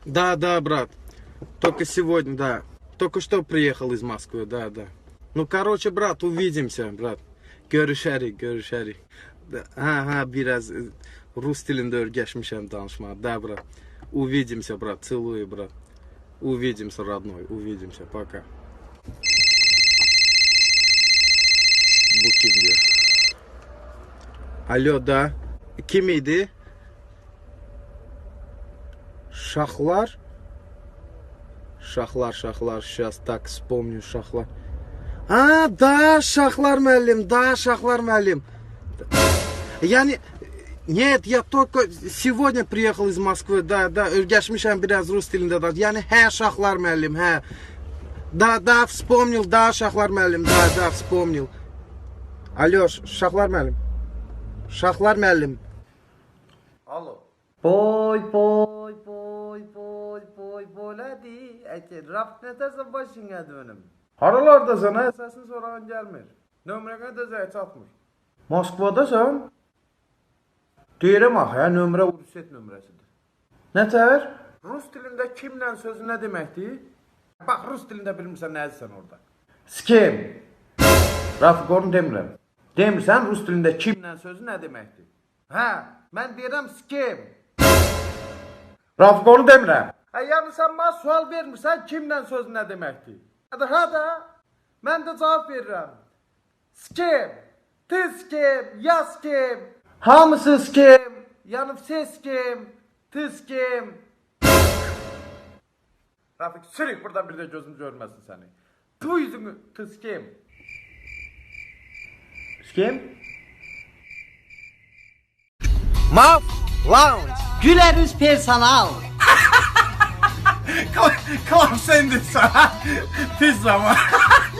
Да, брат. Только сегодня, да. Только что приехал из Москвы, да. Ну, короче, брат, увидимся, брат. Görüşerik. Biraz Rus dilində öyrəşmişəm danışmağa. Da, брат. Увидимся, брат. Целую, брат. Увидимся, родной. Увидимся. Пока. Bu kim diyor? Alo, da. Kim idi? Şahlar. Сейчас так вспомню, Шахлар. Да, Шахлар müəllim. Yani, нет, я только сегодня приехал из Москвы, да, öyrəşmişəm biraz Rus dilində da. Yani, Şahlar müəllim, Да, вспомнил, да, Şahlar müəllim, да, вспомнил. Alo, Şahlar müəllim. Alo. Boy, hadi. Raft ne derse başına dönüm. Haralardasan, səsin sorağın gəlmir. Nömrəqə də zəy çatmır. Moskvadasan? Deyirəm axı, nömrə Rusiya nömrəsidir. nətər? Rus dilində kimlə sözü nə deməkdir? Bax, Rus dilində bilmirsən nədirsən orada. Skim. Rafik onu demirəm. Demirsən Rus dilində kimlə Sözü nə deməkdir? Mən deyirəm skim. Rafik onu demirəm. Yəni sən mənə sual vermirsən, kimlə sözü nə deməkdir? Hə, mən də cavab verirəm. Skim, tız kim, yaz kim, Hamısı skim. yəni ses kim, tız kim. Rafik, sürük buradan bir də gözüm görməsin səni. Bu yüzünü tız kim. Skim? Maf Lounge. Gülerüz personal. Klam sendin sana. Pis zaman.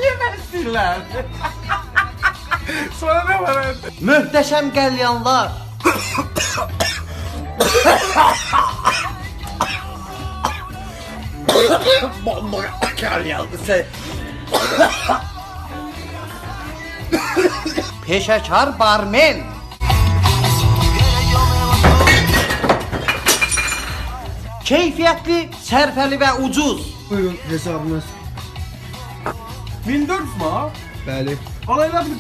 Yemezsinler. Sonra ne var evde? Möhtəşəm qəlyanlar. Bomba kalyandı sen. Peşəkar barmen. Keyfiyyətli, sərfəli və ucuz. Buyurun hesabınız. 1400 mü ha? Bəli. Alayla bir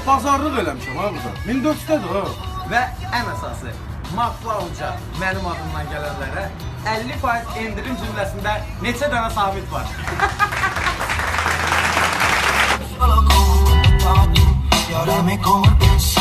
bazarlıq eləmişəm ha burada. 1400'dədir ha. Və ən əsası, Maflaunca mənim adımdan gələnlərə 50% endirim cümləsində neçə dənə sabit var? Y ahora me contesto.